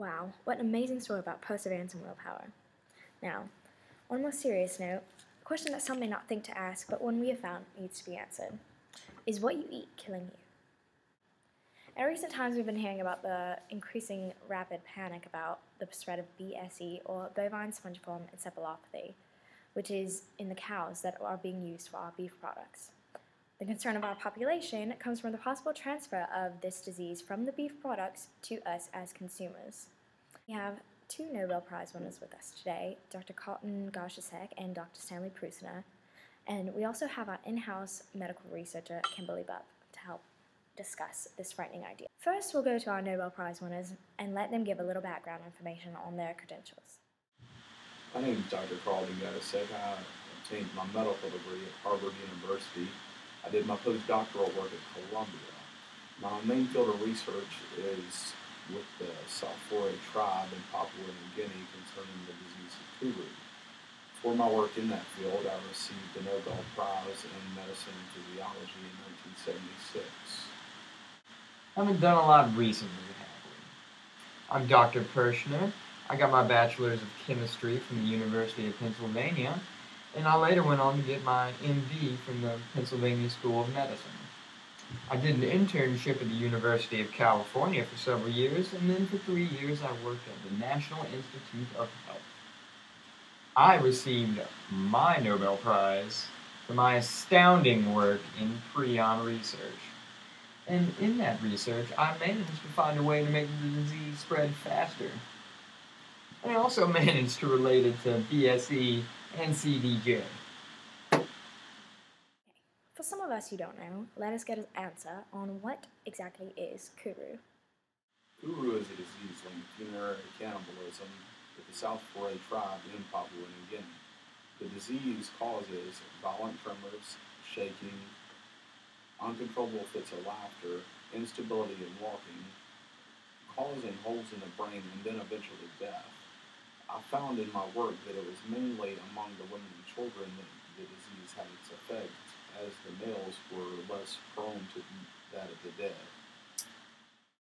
Wow, what an amazing story about perseverance and willpower. Now, on a more serious note, a question that some may not think to ask, but one we have found needs to be answered. Is what you eat killing you? In recent times, we've been hearing about the increasing rapid panic about the spread of BSE, or bovine spongiform encephalopathy, which is in the cows that are being used for our beef products. The concern of our population comes from the possible transfer of this disease from the beef products to us as consumers. We have two Nobel Prize winners with us today, Dr. Carlton Gashasek and Dr. Stanley Prusiner, and we also have our in-house medical researcher, Kimberly Bupp, to help discuss this frightening idea. First, we'll go to our Nobel Prize winners and let them give a little background information on their credentials. My name is Dr. Carlton Gashasek. I obtained my medical degree at Harvard University. I did my postdoctoral work at Columbia. My main field of research is with the South-Foray tribe in Papua New Guinea concerning the disease of Kuru. For my work in that field, I received the Nobel Prize in Medicine and Physiology in 1976. I haven't done a lot recently, I'm Dr. Prusiner. I got my bachelor's of chemistry from the University of Pennsylvania, and I later went on to get my MD from the Pennsylvania School of Medicine. I did an internship at the University of California for several years, and then for 3 years I worked at the National Institute of Health. I received my Nobel Prize for my astounding work in Prion research. And in that research, I managed to find a way to make the disease spread faster. I also managed to relate it to BSE and CDJ. For some of us who don't know, let us get an answer on what exactly is Kuru. Kuru is a disease linked to funerary cannibalism with the South-Foray tribe in Papua New Guinea. The disease causes violent tremors, shaking, uncontrollable fits of laughter, instability in walking, causing holes in the brain, and then eventually death. I found in my work that it was mainly among the women and children that the disease had its effect, as the males were less prone to that of the dead.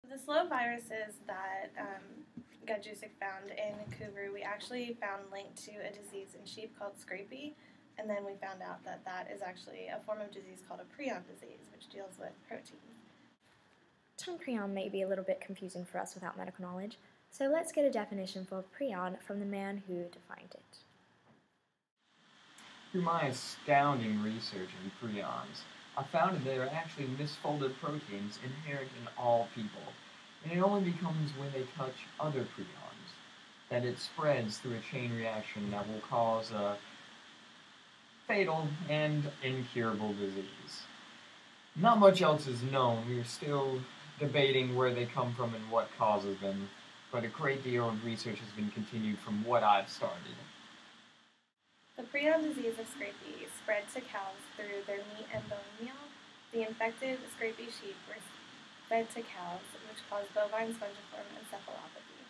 The slow viruses that Gajusek found in Kuru, we actually found linked to a disease in sheep called scrapie, and then we found out that that is actually a form of disease called a prion disease, which deals with proteins. The term prion may be a little bit confusing for us without medical knowledge, so let's get a definition for prion from the man who defined it. Through my astounding research in prions, I found that they are actually misfolded proteins inherent in all people, and it only becomes when they touch other prions that it spreads through a chain reaction that will cause a fatal and incurable disease. Not much else is known. We are still debating where they come from and what causes them, but a great deal of research has been continued from what I've started. The prion disease of scrapie spread to cows through their meat and bone meal. The infected scrapie sheep were fed to cows, which caused bovine spongiform encephalopathy.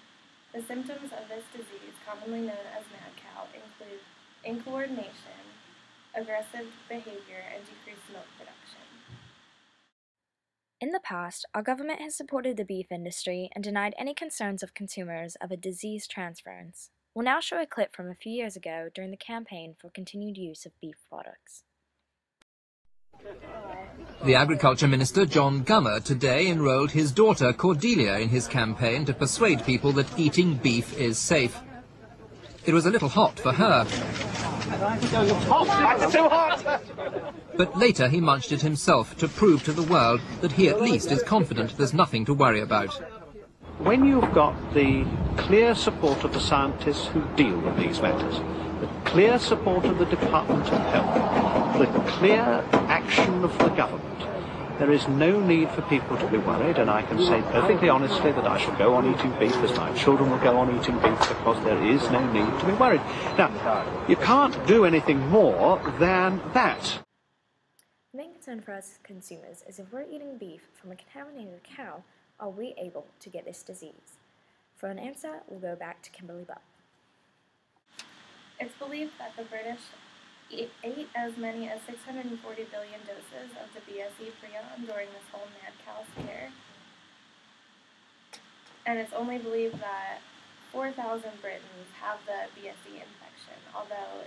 The symptoms of this disease, commonly known as mad cow, include incoordination, aggressive behavior, and decreased milk production. In the past, our government has supported the beef industry and denied any concerns of consumers of a disease transference. We'll now show a clip from a few years ago during the campaign for continued use of beef products. The Agriculture Minister, John Gummer, today enrolled his daughter Cordelia in his campaign to persuade people that eating beef is safe. It was a little hot for her. But later he munched it himself to prove to the world that he at least is confident there's nothing to worry about. When you've got the clear support of the scientists who deal with these matters, the clear support of the Department of Health, the clear action of the government, there is no need for people to be worried, and I can say perfectly honestly that I shall go on eating beef as my children will go on eating beef, because there is no need to be worried. Now, you can't do anything more than that. The main concern for us consumers is if we're eating beef from a contaminated cow, are we able to get this disease? For an answer, we'll go back to Kimberly Bupp. It's believed that the British ate as many as 640 billion doses of the BSE prion during this whole mad cow scare. and it's only believed that 4,000 Britons have the BSE infection, although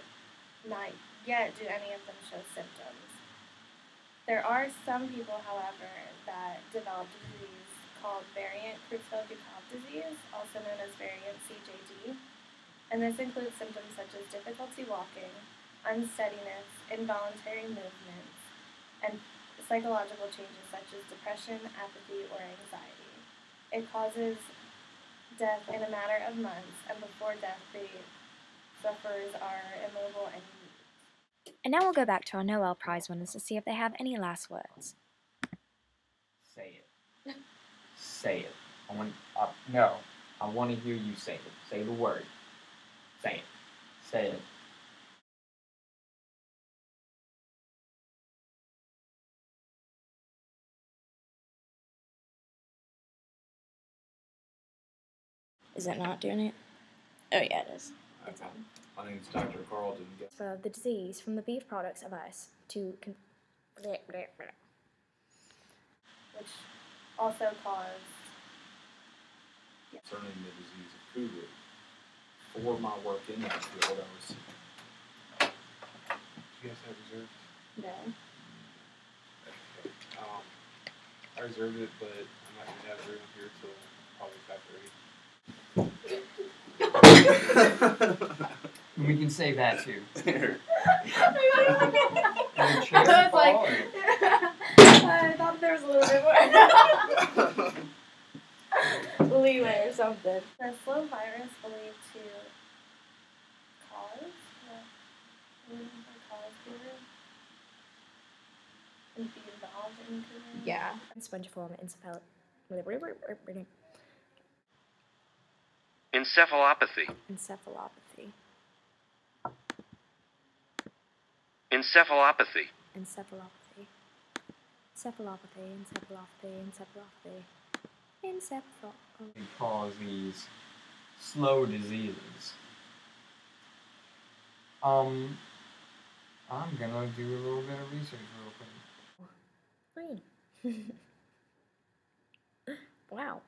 not yet do any of them show symptoms. There are some people, however, that develop a disease called variant Creutzfeldt-Jakob disease, also known as variant CJD, and this includes symptoms such as difficulty walking, unsteadiness, involuntary movements, and psychological changes such as depression, apathy, or anxiety. It causes death in a matter of months, and before death, the sufferers are immobile and mute. And now we'll go back to our Nobel Prize winners to see if they have any last words. Say it. Say it. I want to hear you say it. Say the word. Say it. Say it. Is it not doing it? Oh yeah, it is. It's on. My name's Dr. Carlton. For the disease from the beef products of us to Which also caused Concerning the disease of Kuru. For my work in that field, I was. You guys have reserved? No. I reserved it, but I'm not going to have everyone here till probably 5:30. We can say that too. I thought there was a little bit more leeway or something. the slow virus believed to cause Kuru and be involved in Kuru. Yeah. Spongiform Encephalopathy. encephalopathy. Encephalopathy. Encephalopathy. Encephalopathy. Encephalopathy. Encephalopathy. Encephalopathy. We cause these slow diseases. I'm gonna do a little bit of research real quick. Fine. Wow.